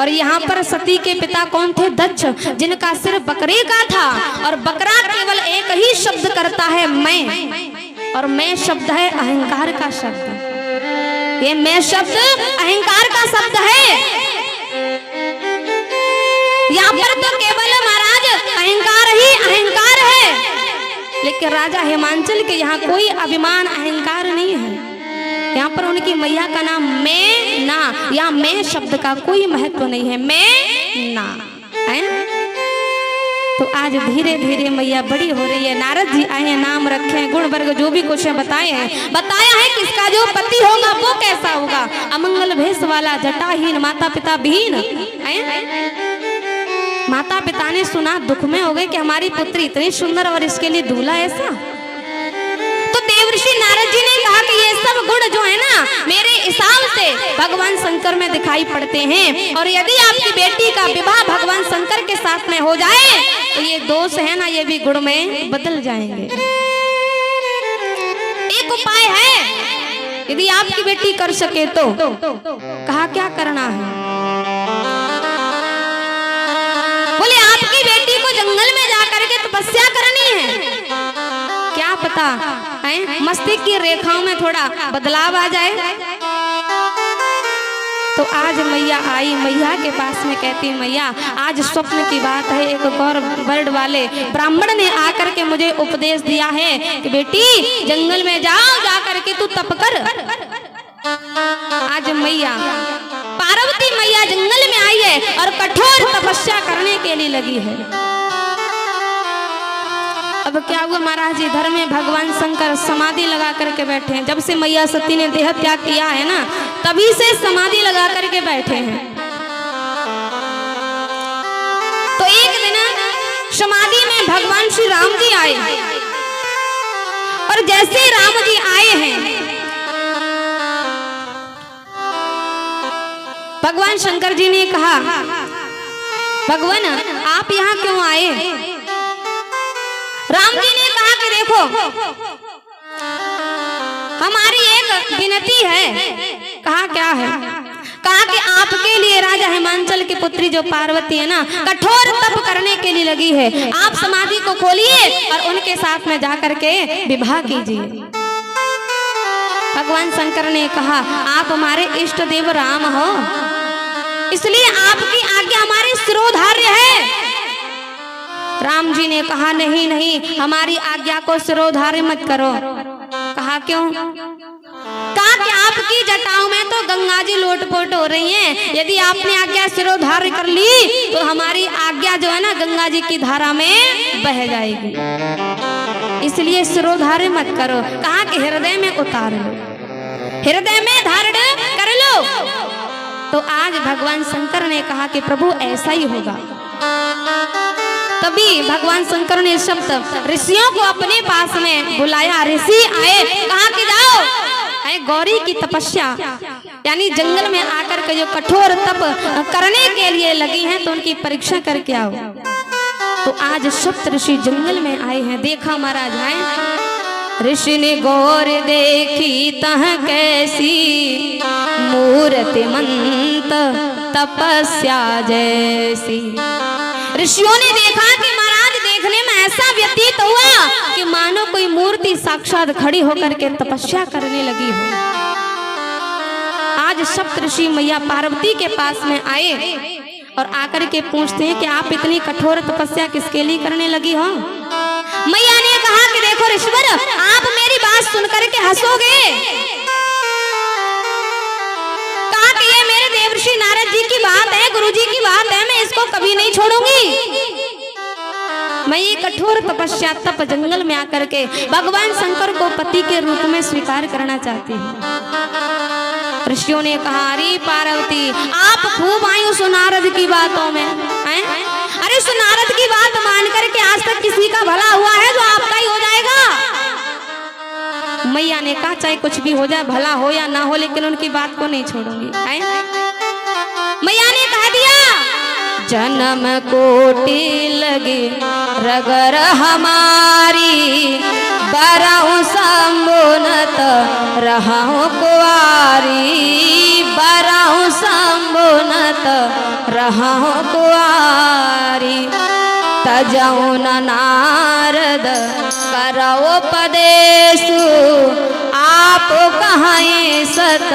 और यहाँ पर सती के पिता कौन थे? दक्ष, जिनका सिर बकरे का था और बकरा केवल एक ही शब्द करता है मैं, और मैं शब्द है अहंकार का शब्द। ये मैं शब्द अहंकार का शब्द है। यहाँ पर तो केवल महाराज अहंकार ही अहंकार है, लेकिन राजा हिमांचल के यहाँ कोई अभिमान अहंकार नहीं है। यहाँ पर उनकी मैया का नाम मैं ना, या मैं शब्द का कोई महत्व नहीं है, मैं ना है। तो आज धीरे धीरे मैया बड़ी हो रही है। नारद जी आए हैं, नाम रखे हैं, गुण वर्ग जो भी कुछ है बताए हैं। बताया है कि इसका जो पति होगा वो कैसा होगा, अमंगल भेष वाला, जटाहीन, माता पिता विहीन है। माता पिता ने सुना, दुख में हो गए कि हमारी पुत्री इतनी सुंदर और इसके लिए दूल्हा ऐसा। तो देवर्षि नारद जी ने कहा कि ये सब गुण जो है ना मेरे हिसाब से भगवान शंकर में दिखाई पड़ते हैं, और यदि आपकी बेटी का विवाह भगवान शंकर के साथ में हो जाए तो ये दोष है ना, ये भी गुण में बदल जाएंगे। एक उपाय है, यदि आपकी बेटी कर सके तो। कहा क्या करना है? बोले आपकी बेटी को जंगल में जाकर के तपस्या करनी है। क्या पता है मस्तिष्क की रेखाओं में थोड़ा बदलाव आ जाए। तो आज मैया आई, मैया के पास में कहती, मैया आज स्वप्न की बात है, एक गौर वर्ण वाले ब्राह्मण ने आकर के मुझे उपदेश दिया है कि बेटी जंगल में जाओ, जाकर के तू तप कर। आज मैया पार्वती मैया जंगल में आई है और कठोर तपस्या करने के लिए लगी है। अब क्या हुआ महाराज जी, धर्म में भगवान शंकर समाधि लगा करके बैठे हैं। जब से मैया सती ने देह त्याग किया है ना, तभी से समाधि लगा करके बैठे हैं। तो एक दिन समाधि में भगवान श्री राम जी आए, और जैसे राम जी आए हैं भगवान शंकर जी ने कहा, भगवान आप यहाँ क्यों आए? राम जी ने कहा कि देखो हमारी एक विनती है। कहा क्या है? कहा कि आपके लिए राजा हिमांचल की पुत्री जो पार्वती है ना, कठोर तप करने के लिए लगी है। आप समाधि को खोलिए और उनके साथ में जाकर के विवाह कीजिए। भगवान शंकर ने कहा आप हमारे इष्ट देव राम हो, इसलिए आपकी आज्ञा हमारी शिरोधार्य है। राम जी ने कहा नहीं नहीं, हमारी आज्ञा को शिरोधार्य मत करो। कहा क्यों? कहा कि आपकी जटाओं में तो गंगा जी लोटपोट हो रही हैं। यदि आपने आज्ञा शिरोधार्य कर ली तो हमारी आज्ञा जो है ना गंगा जी की धारा में बह जाएगी, इसलिए शिरोधार्य मत करो। कहा कि हृदय में उतार लो, हृदय में धारण कर लो। तो आज भगवान शंकर ने कहा कि प्रभु ऐसा ही होगा। तभी भगवान शंकर ने शब्द ऋषियों को अपने पास में बुलाया। ऋषि आए, कहा कि जाओ गौरी की तपस्या यानी जंगल में आकर के जो कठोर तप करने के लिए लगी हैं तो उनकी परीक्षा करके आओ। तो आज सप्त ऋषि जंगल में आए हैं। देखा महाराज है, ऋषि ने गौर देखी तह कैसी, मूर्तिमंत तपस्या जैसी। ऋषियों ने देखा कि महाराज देखने में ऐसा व्यतीत हुआ कि मानो कोई मूर्ति साक्षात खड़ी होकर के तपस्या करने लगी हो। आज सप्त ऋषि मैया पार्वती के पास में आए और आकर के पूछते हैं कि आप इतनी कठोर तपस्या किसके लिए करने लगी हो? मैया ने कहा कि देखो ऋषिवर, आप मेरी बात सुनकर के हंसोगे। कहा कि ये मेरे देवर्षि नारद जी की बात है, गुरु जी की बात है, मैं इसको कभी नहीं छोड़ूंगी। मैं ये कठोर तपस्या तप जंगल में आकर के भगवान शंकर को पति के रूप में स्वीकार करना चाहती हूँ। ऋषियों ने कहा अरे पार्वती, आप खूब आई उस नारद की बातों में हैं? अरे उस नारद की बात मान करके आज तक किसी का भला हुआ है जो आपका ही हो जाएगा? मैया ने कहा चाहे कुछ भी हो जाए, भला हो या ना हो, लेकिन उनकी बात को नहीं छोड़ूंगी। मैया ने कह दिया जन्म कोटि लगे रगर हमारी, बराऊं समुनत रहाऊं कुआरी, बराहु संबुनत रहु कुआरी तजऊ नारद करो उपदेशु आप कहें सत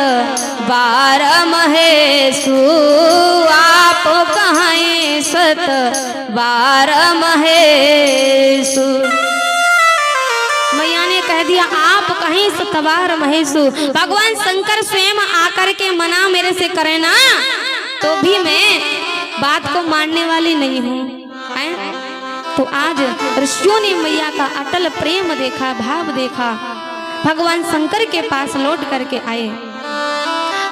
बार महेशु आप कहें सत बार महेशु। मैया ने कह दिया आप कहीं सतबार महेशु। भगवान शंकर स्वयं आकर के मना मेरे से करे ना तो भी मैं बात को मानने वाली नहीं हूँ। तो आज ऋषियों ने मैया का अटल प्रेम देखा, भाव देखा, भगवान शंकर के पास लौट करके आए,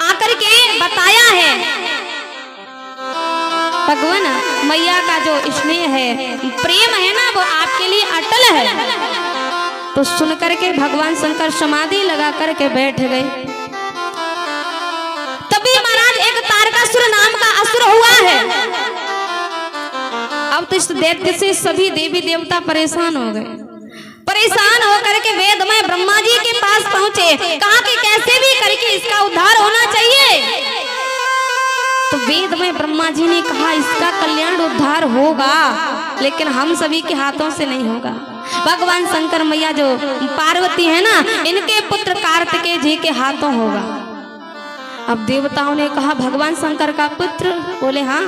आकर के बताया है भगवान मैया का जो स्नेह है, प्रेम है ना, वो आपके लिए अटल है। तो सुन करके भगवान शंकर समाधि लगा करके बैठ गए। तभी महाराज एक तारकासुर नाम का असुर हुआ है। अब तो इस दैत्य से सभी देवी देवता परेशान हो गए। परेशान होकर के वेदमय ब्रह्मा जी के पास पहुंचे, कहा कि कैसे भी करके इसका उद्धार होना चाहिए। तो वेदमय ब्रह्मा जी ने कहा इसका कल्याण उद्धार होगा, लेकिन हम सभी के हाथों से नहीं होगा। भगवान शंकर मैया जो पार्वती है ना, इनके पुत्र कार्तिकेय जी के हाथों होगा। अब देवताओं ने कहा भगवान शंकर का पुत्र, बोले हाँ,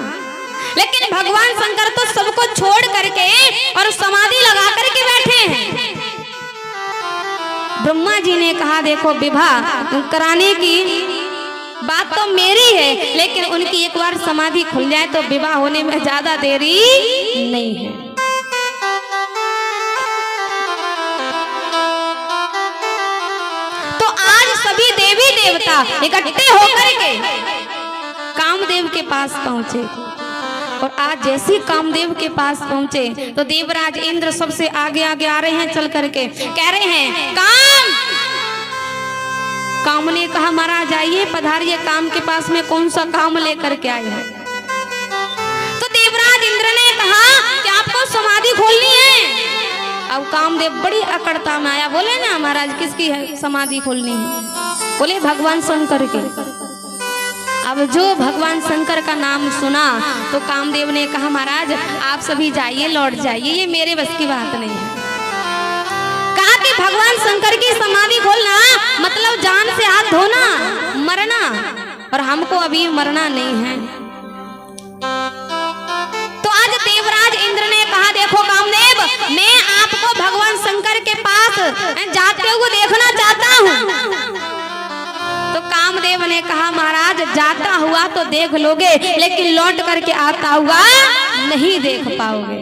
लेकिन भगवान शंकर तो सबको छोड़ करके और समाधि लगा करके बैठे हैं। ब्रह्मा जी ने कहा देखो विवाह कराने की बात तो मेरी है, लेकिन उनकी एक बार समाधि खुल जाए तो विवाह होने में ज्यादा देरी नहीं है। तो आज सभी देवी देवता इकट्ठे होकर के कामदेव के पास पहुंचे। और आज जैसे कामदेव के पास पहुंचे तो देवराज इंद्र सबसे आगे आगे आ रहे हैं, चल करके कह रहे हैं काम ने कहा महाराज आइए पधारिए, काम के पास में कौन सा काम लेकर के आए हैं। तो देवराज इंद्र ने कहा कि आपको समाधि खोलनी है। अब कामदेव बड़ी अकड़ता में आया, बोले ना महाराज किसकी है समाधि खोलनी है? बोले भगवान शंकर के। अब जो भगवान शंकर का नाम सुना तो कामदेव ने कहा महाराज आप सभी जाइए, लौट जाइए, ये मेरे बस की बात नहीं है। कहा कि भगवान शंकर की समाधि खोलना मतलब जान से हाथ धोना, मरना, और हमको अभी मरना नहीं है। तो आज देवराज इंद्र ने कहा देखो कामदेव, मैं आपको भगवान शंकर के पास जाते हुए देखना चाहता हूँ। तो कामदेव ने कहा महाराज जाता हुआ तो देख लोगे, लेकिन लौट करके आता हुआ नहीं देख पाओगे।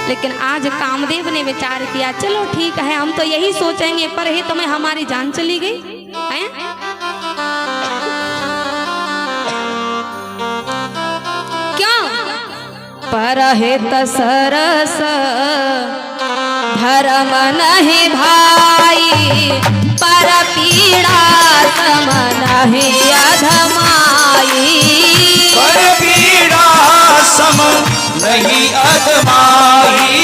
लेकिन आज कामदेव ने विचार किया चलो ठीक है, हम तो यही सोचेंगे, पर ही तुम्हें हमारी जान चली गई है? क्यों? परहित सरस धर्म नहीं भाई, पर पीड़ा सम नहीं अधमाई, पर पीड़ा सम नहीं अधमाई,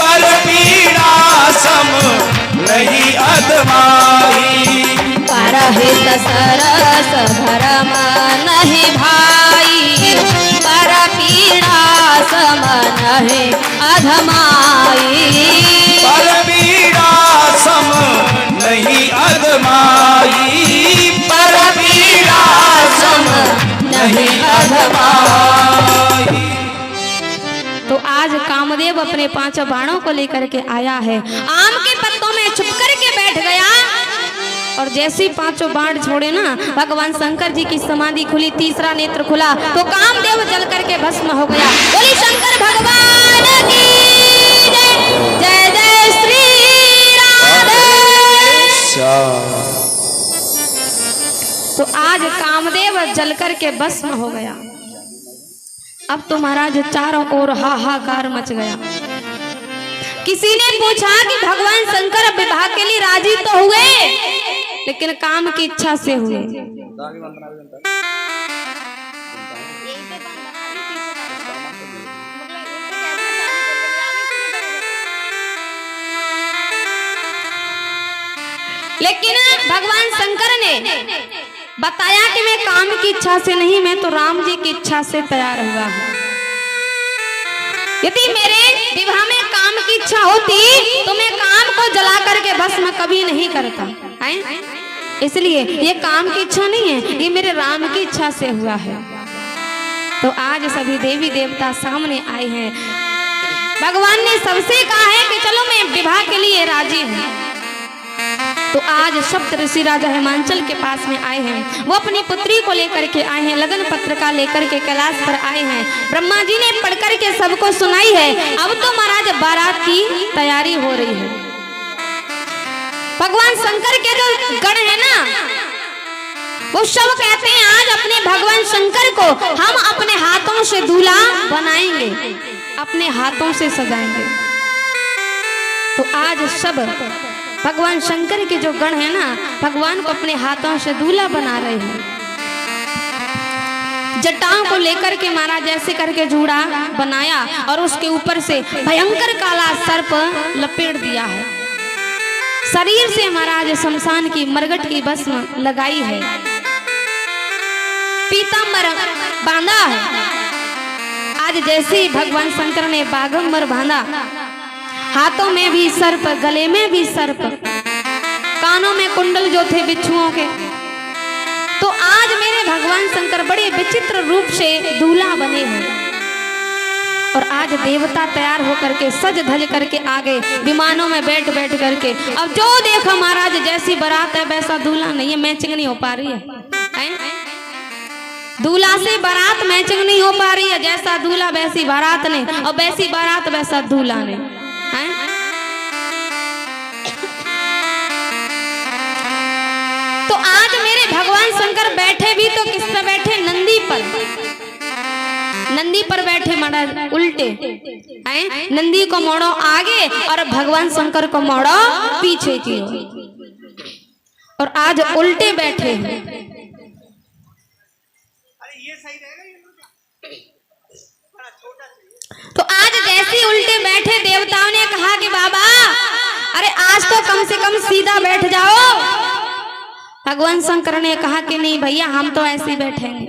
पर पीड़ा सम नहीं अधमाई। परहित सरस धर्म नहीं भाई, पर पीड़ा सम नहीं अधमाई, पर पीड़ा सम नहीं अधमाई, पर पीड़ा सम नहीं अधमाई। तो आज कामदेव अपने 5 बाणों को लेकर के आया है, आम के पत्तों में छुप करके बैठ गया, और जैसे 5 बाण छोड़े ना भगवान शंकर जी की समाधि खुली, तीसरा नेत्र खुला तो कामदेव जल करके भस्म हो गया। बोली शंकर भगवान की जय, जय जय श्री राधे। तो आज कामदेव जल करके भस्म हो गया। अब तो महाराज चारों ओर हाहाकार मच गया। किसी ने पूछा कि भगवान शंकर विवाह के लिए राजी तो हुए, लेकिन काम की इच्छा से हुए। लेकिन भगवान शंकर ने बताया कि मैं काम की इच्छा से नहीं, मैं तो राम जी की इच्छा से तैयार हुआ हूँ। यदि मेरे विवाह में काम की इच्छा होती तो मैं काम को जला करके भस्म कभी नहीं करता है। इसलिए ये काम की इच्छा नहीं है, ये मेरे राम की इच्छा से हुआ है। तो आज सभी देवी देवता सामने आए हैं। भगवान ने सबसे कहा है कि चलो मैं विवाह के लिए राजी हूँ। तो आज सप्त ऋषि राजा हिमांचल के पास में आए हैं। वो अपनी पुत्री को लेकर के आए हैं, लगन पत्रिका लेकर के कैलाश पर आए हैं। ब्रह्मा जी ने पढ़कर के सबको सुनाई है। अब तो महाराज बारात की तैयारी हो रही है। भगवान शंकर के जो गण है ना, वो सब कहते हैं आज अपने भगवान शंकर को हम अपने हाथों से दूल्हा बनाएंगे, अपने हाथों से सजाएंगे। तो आज सब भगवान शंकर के जो गण है ना, भगवान को अपने हाथों से दूल्हा बना रहे हैं। जटाओं को लेकर के महाराज जैसे करके जूड़ा बनाया और उसके ऊपर से भयंकर काला सर्प लपेट दिया है। शरीर से महाराज शमशान की मरगट की भस्म लगाई है, पीतांबर बांधा है। आज जैसे ही भगवान शंकर ने बागंबर बांधा, हाथों में भी सर्प, गले में भी सर्प, कानों में कुंडल जो थे बिच्छुओं के, तो आज मेरे भगवान शंकर बड़े विचित्र रूप से दूल्हा बने हैं। और आज देवता तैयार होकर के सज धज करके आगे विमानों में बैठ बैठ करके, अब जो देखा महाराज जैसी बारात है वैसा दूल्हा नहीं है, मैचिंग नहीं हो पा रही है। दूल्हा से बारात मैचिंग नहीं हो पा रही है। जैसा दूल्हा वैसी बारात ने, और वैसी बारात वैसा दूल्हा ने। तो आज मेरे भगवान शंकर बैठे भी तो किस पे बैठे? नंदी पर। नंदी पर बैठे महाराज उल्टे हैं। नंदी को मोड़ो आगे और भगवान शंकर को मोड़ो पीछे की ओर, और आज उल्टे बैठे हैं। तो आज जैसे उल्टे बैठे, देवताओं ने कहा कि बाबा अरे आज तो कम से कम सीधा बैठ जाओ। भगवान शंकर ने कहा कि नहीं भैया, हम तो ऐसे ही बैठेंगे।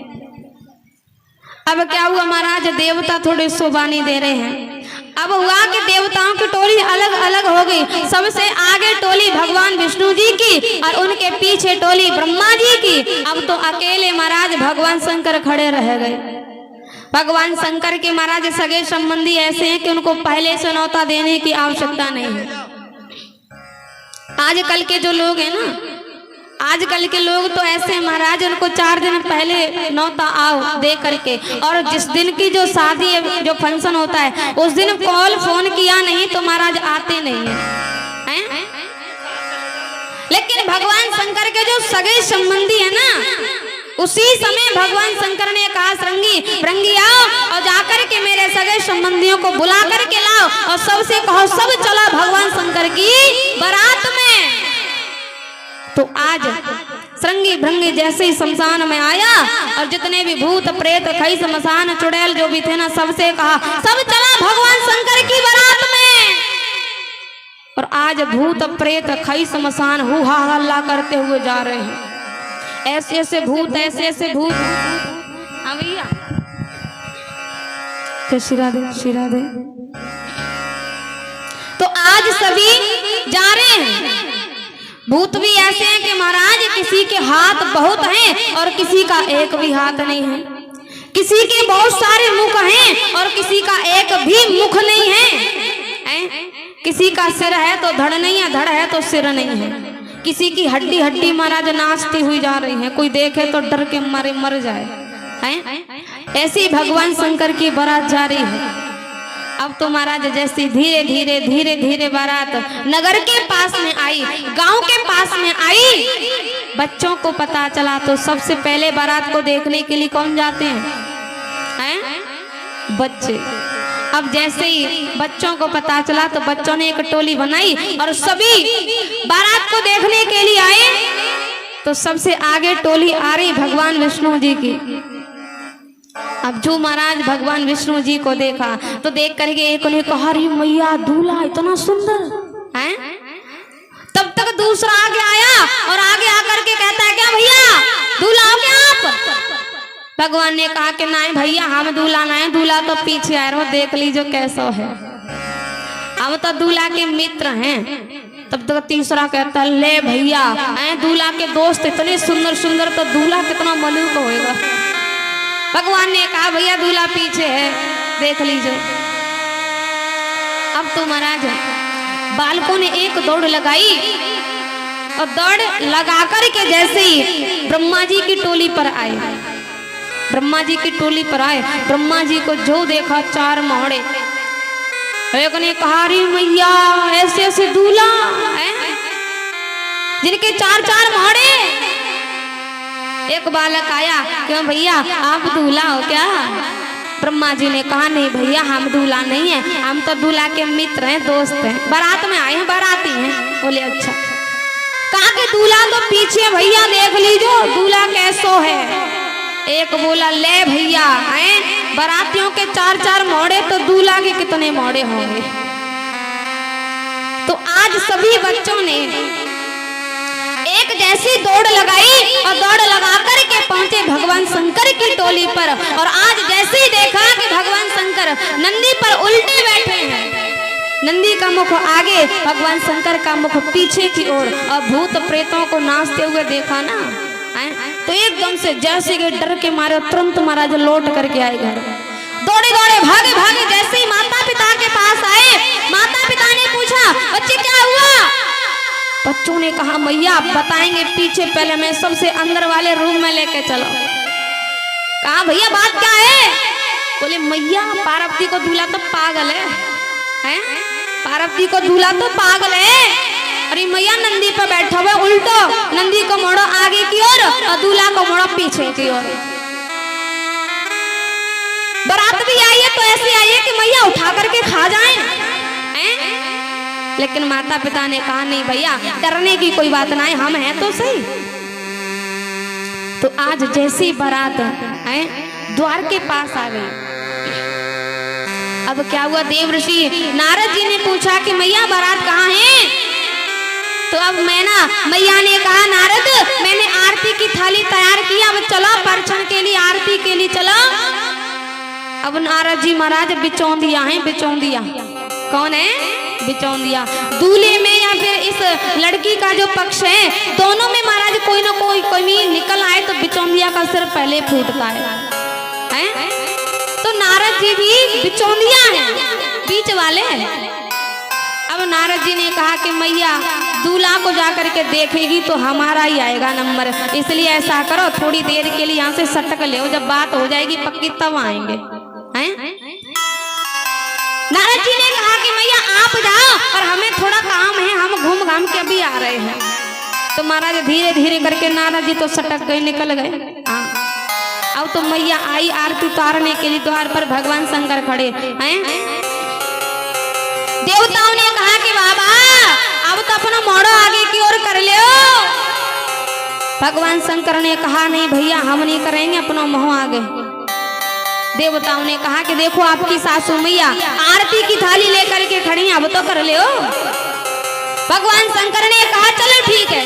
अब क्या हुआ महाराज, देवता थोड़े शोभा नहीं दे रहे हैं। अब हुआ कि देवताओं की टोली अलग अलग हो गई। सबसे आगे टोली भगवान विष्णु जी की और उनके पीछे टोली ब्रह्मा जी की। अब तो अकेले महाराज भगवान शंकर खड़े रह गए। भगवान शंकर के महाराज सगे संबंधी ऐसे हैं कि उनको पहले से न्योता देने की आवश्यकता नहीं है। आजकल के जो लोग हैं ना, आजकल के लोग तो ऐसे महाराज उनको 4 दिन पहले न्योता आओ दे करके, और जिस दिन की जो शादी है, जो फंक्शन होता है, उस दिन कॉल फोन किया नहीं तो महाराज आते नहीं है। लेकिन भगवान शंकर के जो सगे संबंधी है ना, उसी समय भगवान शंकर ने कहा श्रृंगी आओ और जाकर के मेरे सगे संबंधियों को बुला करके लाओ और सबसे कहो सब चला भगवान शंकर की बारात में। तो आज श्रृंगी भृंगी जैसे ही शमशान में आया और जितने भी भूत प्रेत खई शमशान चुड़ैल जो भी थे ना, सबसे कहा सब चला भगवान शंकर की बारात में। और आज भूत प्रेत खई शमशान हुआ हल्ला करते हुए जा रहे हैं। ऐसे ऐसे भूत, ऐसे ऐसे भूत। हाँ भैया, शिरा दे। तो आज सभी जा रहे हैं। भूत भी ऐसे हैं कि महाराज किसी के हाथ बहुत हैं और किसी का एक भी हाथ नहीं है। किसी के बहुत सारे मुख हैं और किसी का एक भी मुख नहीं है। किसी का सिर है तो धड़ नहीं है, धड़ है तो सिर नहीं है। किसी की हड्डी हड्डी महाराज नाचती हुई जा रही है, कोई देखे तो डर के मारे मर जाए। ऐसी भगवान शंकर की बारात जा रही है। अब तो महाराज जैसी धीरे धीरे धीरे धीरे बारात नगर के पास में आई, गांव के पास में आई, बच्चों को पता चला तो सबसे पहले बारात को देखने के लिए कौन जाते हैं? बच्चे। अब जैसे ही बच्चों को पता चला तो बच्चों ने एक टोली बनाई और सभी बारात को देखने के लिए आए। तो सबसे आगे टोली आ रही भगवान विष्णु जी की। अब जो महाराज भगवान विष्णु जी को देखा तो देख करके एक ने कहा अरे मैया दूल्हा इतना सुंदर है। तब तक दूसरा आगे आया और आगे आकर के कहता है क्या भैया दूल्हा हो क्या आप? भगवान ने कहा कि नहीं भैया हम दूल्हा नहीं, दूल्हा तो पीछे आ रहा हो, देख लीजिए कैसा है, हम तो दूल्हा के मित्र हैं। तब तो तीसरा कहता है ले भैया दूल्हा के दोस्त इतने सुंदर सुंदर, तो दूल्हा कितना मलूक होएगा। भगवान ने कहा भैया दूल्हा पीछे है, देख लीजिए। अब तो महाराज बालकों ने एक दौड़ लगाई और दौड़ लगा कर के जैसे ही ब्रह्मा जी की टोली पर आए, ब्रह्मा जी की टोली पर आए, ब्रह्मा जी को जो देखा चार मोहड़े। एक ने कहा रे मैया ऐसे ऐसे दूल्हा है जिनके चार चार मोहड़े। एक बालक आया, क्यों भैया आप दूल्हा हो क्या? ब्रह्मा जी ने कहा नहीं भैया हम दूल्हा नहीं है, हम तो दूल्हा के मित्र हैं, दोस्त हैं, बारात में आए हैं, बाराती हैं। बोले अच्छा। कहा कि दूल्हा तो पीछे भैया देख लीजिए दूल्हा कैसो है। एक बोला ले भैया हैं बारातियों के चार चार मोड़े, तो दूल्हा के कितने मोड़े होंगे। तो आज सभी बच्चों ने एक जैसी दौड़ लगाई और दौड़ लगा कर के पहुंचे भगवान शंकर की टोली पर। और आज जैसे ही देखा कि भगवान शंकर नंदी पर उल्टे बैठे हैं, नंदी का मुख आगे, भगवान शंकर का मुख पीछे की ओर, और भूत प्रेतों को नाचते हुए देखा ना, तो एकदम से जैसे कि डर के मारे तुरंत महाराज लौट करके आए घर। दौड़े दौड़े भागे भागे जैसे ही माता पिता के पास आए, माता पिता ने पूछा बच्चे क्या हुआ? बच्चों ने कहा मैया आप बताएंगे पीछे, पहले मैं सबसे अंदर वाले रूम में लेके चलो। कहा भैया बात क्या है? बोले मैया पार्वती को दूल्हा तो पागल है, हैं? पार्वती को दूल्हा तो पागल है। अरे मैया नंदी पर बैठा हुआ उल्टो, नंदी को मोड़ो आगे की ओर और दूल्हा को मोड़ो पीछे की ओर। बारात भी आई है तो ऐसी आई है कि मैया उठा करके खा जाएं, हैं? लेकिन माता पिता ने कहा नहीं भैया डरने की कोई बात नहीं, हम हैं तो सही। तो आज जैसी बारात है द्वार के पास आ गई। अब क्या हुआ, देव ऋषि नारद जी ने पूछा कि मैया बारात कहाँ है? तो अब मैया ने कहा नारद मैंने आरती की थाली तैयार की, अब चलो परछन के लिए आरती के लिए चलो। अब नारद जी महाराज बिचौंदिया हैं, बिचौंदिया कौन है? बिचौंदिया दूल्हे में या फिर इस लड़की का जो पक्ष है, दोनों में महाराज कोई ना कोई कमी निकल आए तो बिचौंदिया का सिर पहले फूटता है? तो नारद जी भी बिचौंदिया हैं, बीच वाले। अब नारद जी ने कहा कि मैया दूल्हा को जाकर के देखेगी तो हमारा ही आएगा नंबर, इसलिए ऐसा करो थोड़ी देर के लिए यहाँ से सटक ले, जब बात हो जाएगी पक्की तब आएंगे, हैं? नारद जी ने कहा कि मैया आप जाओ और हमें थोड़ा काम है, हम घूम घाम के अभी आ रहे हैं। तो महाराज धीरे धीरे करके नारद जी तो सटक गए, निकल गए। अब तो मैया आई आरती उतारने के लिए, द्वार पर भगवान शंकर खड़े हैं। देवताओं ने कहा कि बाबा अब तो अपना मोड़ो आगे की ओर कर ले। भगवान शंकर ने कहा नहीं भैया हम नहीं करेंगे, अपना मोह आगे। देवताओं ने कहा कि देखो आपकी सासू मैया आरती की थाली लेकर के खड़ी, अब तो कर ले। भगवान शंकर ने कहा चलो ठीक है,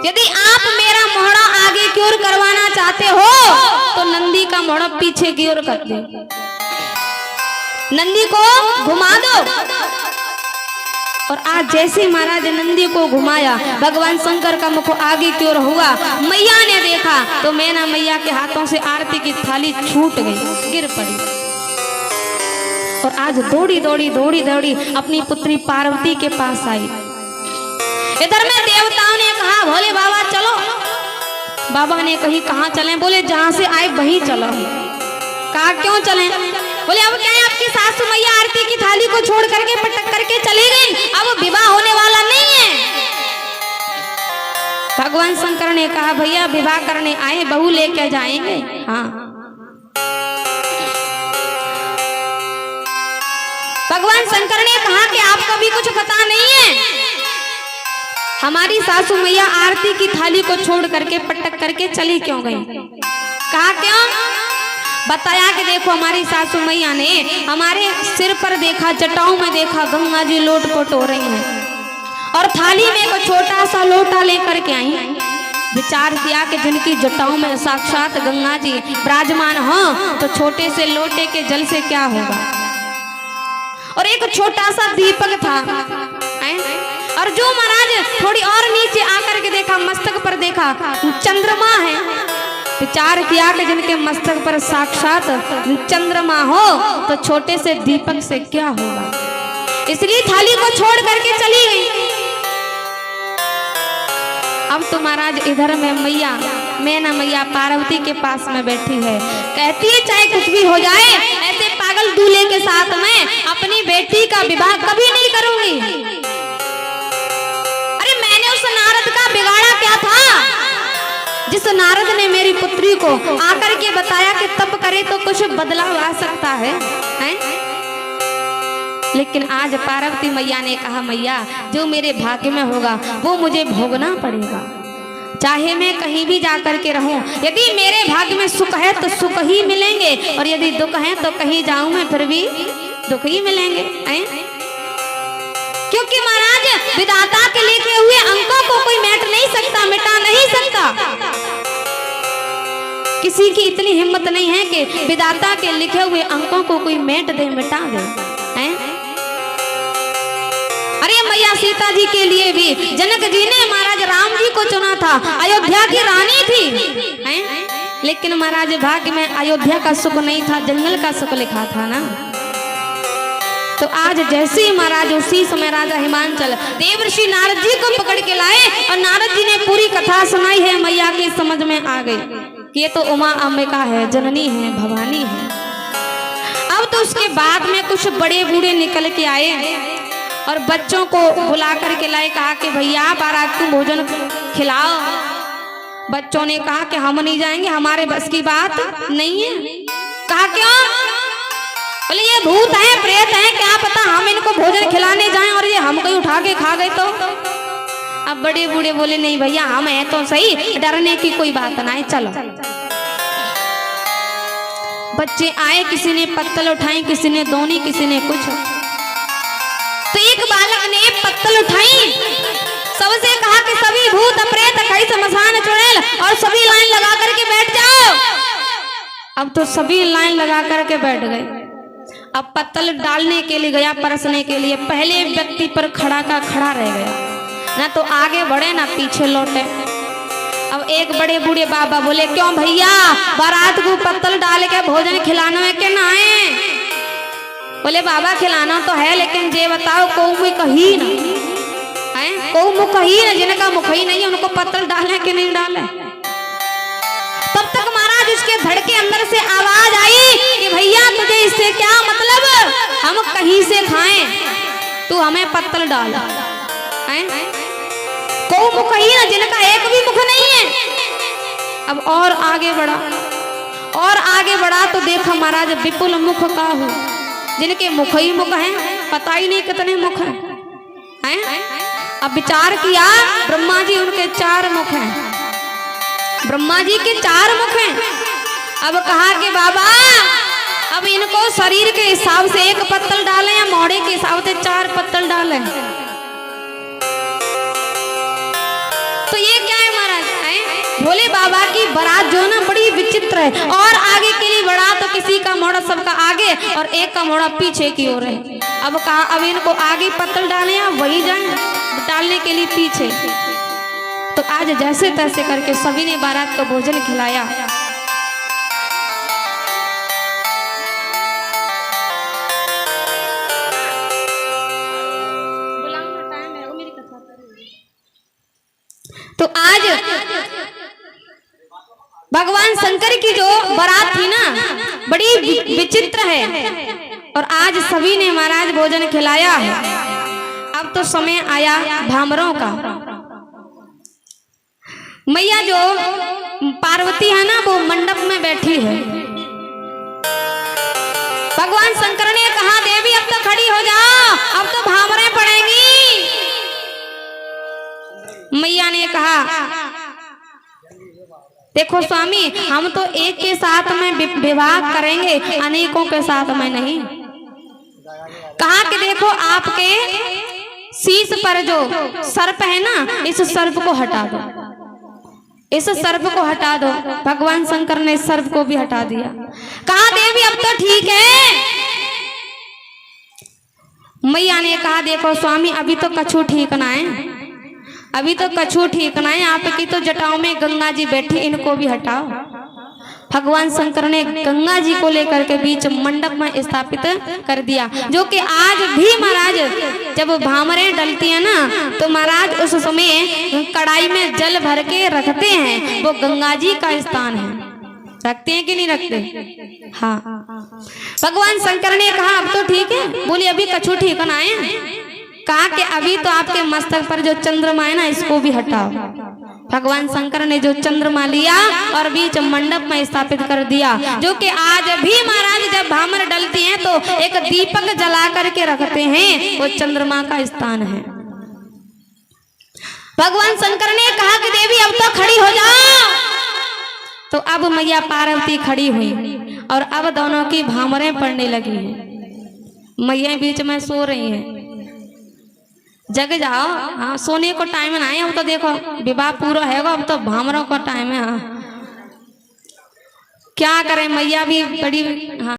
यदि आप मेरा मोहड़ा आगे की ओर करवाना चाहते हो तो नंदी का मोहड़ा पीछे की ओर कर दो, नंदी को घुमा दो। और आज जैसे महाराज नंदी को घुमाया, भगवान शंकर का मुख आगे की ओर हुआ, मैया ने देखा तो मैना मैया के हाथों से आरती की थाली छूट गई, गिर पड़ी। और आज दौड़ी दौड़ी दौड़ी दौड़ी अपनी पुत्री पार्वती के पास आई। इधर में देवताओं ने कहा भोले बाबा चलो। बाबा ने कही कहाँ चले? बोले जहाँ से आए वहीं चलो। कहा क्यों चले? बोले अब क्या है, आपकी सासू मैया आरती की थाली को छोड़ करके पटक करके चली गई, अब विवाह होने वाला नहीं है। भगवान शंकर ने कहा भैया विवाह करने आए, बहू लेके जाएंगे। हाँ भगवान शंकर ने कहा कि आपको भी कुछ पता नहीं है, हमारी सासू मैया आरती की थाली को छोड़ करके पटक करके चली क्यों गई? कहा क्यों? बताया कि देखो हमारी सासू मैया ने हमारे सिर पर देखा, जटाओं में देखा गंगा जी लोटपोट हो रही हैं और थाली में एक छोटा सा लोटा लेकर के आई। विचार किया कि जिनकी जटाओं में साक्षात गंगा जी विराजमान हो तो छोटे से लोटे के जल से क्या होगा। और एक छोटा सा दीपक था और जो महाराज थोड़ी और नीचे आकर के देखा, मस्तक पर देखा चंद्रमा है। विचार किया कि जिनके मस्तक पर साक्षात चंद्रमा हो तो छोटे से दीपक से क्या होगा। इसलिए थाली को छोड़ करके चली गई। अब तो महाराज इधर में मैया मैना मैया पार्वती के पास में बैठी है, कहती है चाहे कुछ भी हो जाए ऐसे पागल दूल्हे के साथ मैं अपनी बेटी का विवाह कभी नहीं करूंगी। अरे मैंने उस नारद का बिगाड़ा क्या था, जिस नारद ने मेरी पुत्री को आकर के बताया कि तप करे तो कुछ बदलाव आ सकता है? लेकिन आज पार्वती मैया ने कहा मैया जो मेरे भाग्य में होगा वो मुझे भोगना पड़ेगा, चाहे मैं कहीं भी जाकर के रहूं। यदि मेरे भाग्य में सुख है तो सुख ही मिलेंगे और यदि दुख है तो कहीं जाऊं मैं फिर भी दुख ही मिलेंगे। क्योंकि महाराज विधाता के लिखे हुए अंकों को कोई मेट नहीं सकता, मिटा नहीं सकता। किसी की इतनी हिम्मत नहीं है कि विधाता के लिखे हुए अंकों को कोई मेट दे, मिटा दे। अरे मैया सीता जी के लिए भी जनक जी ने महाराज राम जी को चुना था, अयोध्या की रानी थी। लेकिन महाराज भाग्य में अयोध्या का सुख नहीं था, जंगल का सुख लिखा था ना। तो आज जैसे ही महाराज उसी समय राजा हिमांचल देवर्षि नारद जी को पकड़ के लाए और नारद जी ने पूरी कथा सुनाई है, मैया की समझ में आ गई कि ये तो उमा अंबिका है, जननी है, भवानी है। अब तो उसके बाद में कुछ बड़े बूढ़े निकल के आए और बच्चों को बुला करके लाए, कहा कि भैया बारात को भोजन खिलाओ। बच्चों ने कहा कि हम नहीं जाएंगे, हमारे बस की बात नहीं है। कहा क्यों? बोले ये भूत है, प्रेत है, क्या पता हम इनको भोजन खिलाने जाएं और ये हमको ही उठा के खा गए तो। अब बड़े बूढ़े बोले नहीं भैया हम हैं तो सही, डरने की कोई बात ना है, चलो। बच्चे आए, किसी ने पत्तल उठाई, किसी ने दोनी, किसी ने कुछ। तो एक बालक ने पत्तल उठाई, सबसे कहा कि सभी भूत प्रेत कई शमशान चुड़ैल और सभी लाइन लगा करके बैठ जाओ। अब तो सभी लाइन लगा करके बैठ गए। अब पत्तल डालने के लिए गया, परसने के लिए, पहले व्यक्ति पर खड़ा का खड़ा रह गया, ना तो आगे बढ़े ना पीछे लौटे। अब एक बड़े बूढ़े बाबा बोले क्यों भैया बारात को पत्तल डाल के भोजन खिलाना है कि ना है? बोले बाबा खिलाना तो है, लेकिन ये बताओ को मुख ही ना है, को मुख ही ना, जिनका मुख ही नहीं है उनको पत्तल डाले कि नहीं डाले? तब तक महाराज उसके धड़ के अंदर से आवाज आई कि भैया तुझे इससे क्या मतलब, हम कहीं से खाएं, तू हमें पत्तल डाल। को मुख ही ना, जिनका एक भी मुख नहीं है। अब और आगे बढ़ा तो देखा महाराज विपुल मुख का हो, जिनके मुख ही मुख हैं, पता ही नहीं कितने मुख हैं। अब विचार किया ब्रह्मा जी उनके 4 मुख हैं, ब्रह्मा जी के 4 मुख हैं। अब कहा कि बाबा अब इनको शरीर के हिसाब से 1 पत्तल डालें या मोड़े के हिसाब से 4 पत्तल डालें? तो ये क्या है महाराज? भोले बाबा की बारात जो है ना बड़ी विचित्र है, और आगे के लिए बढ़ा तो किसी का मोड़ा सबका आगे और एक का मोड़ा पीछे की ओर है। अब कहा अब इनको आगे पत्तल डालें या वही जाए डालने के लिए पीछे। तो आज जैसे तैसे करके सभी ने बारात को भोजन खिलाया। तो आज भगवान शंकर की जो बारात थी ना बड़ी विचित्र है, और आज सभी ने महाराज भोजन खिलाया है। अब तो समय आया भामरों का। मैया जो पार्वती है ना वो मंडप में बैठी है। भगवान शंकर ने कहा देवी अब तो खड़ी हो जाओ, अब तो भामरें पड़ेंगी। मैया ने कहा देखो स्वामी हम तो एक के साथ में विवाह करेंगे, अनेकों के साथ में नहीं। कहा कि देखो आपके शीश पर जो सर्प है ना, इस सर्प को हटा दो। इस सर्प को हटा दो। भगवान शंकर ने इस सर्प को भी हटा दिया। कहा देवी अब तो ठीक है। मैया ने कहा देखो स्वामी अभी तो कछू ठीक ना है, अभी तो कछू ठीक ना है, आपकी तो जटाओं में गंगा जी बैठी, इनको भी हटाओ। भगवान शंकर ने गंगा जी को लेकर के बीच मंडप में स्थापित कर दिया, जो कि आज भी महाराज जब भामरें डलती है ना तो महाराज उस समय कढ़ाई में जल भर के रखते हैं, वो गंगा जी का स्थान है। रखते हैं कि नहीं रखते? हाँ। भगवान शंकर ने कहा अब तो ठीक है। बोली अभी कछू ठीक ना है। कहा कि अभी तो आपके मस्तक पर जो चंद्रमा है ना इसको भी हटाओ। भगवान शंकर ने जो चंद्रमा लिया और बीच मंडप में स्थापित कर दिया, जो कि आज भी महाराज जब भामर डलती हैं तो एक दीपक जला करके रखते हैं, वो चंद्रमा का स्थान है। भगवान शंकर ने कहा कि देवी अब तो खड़ी हो जाओ। तो अब मैया पार्वती खड़ी हुई और अब दोनों की भामरें पड़ने लगी हैं। मैया बीच में सो रही हैं। जग जाओ, हाँ सोने को टाइम ना है, अब तो देखो विवाह पूरा है, अब तो भामरों का टाइम है। हाँ क्या करें, मैया भी बड़ी हाँ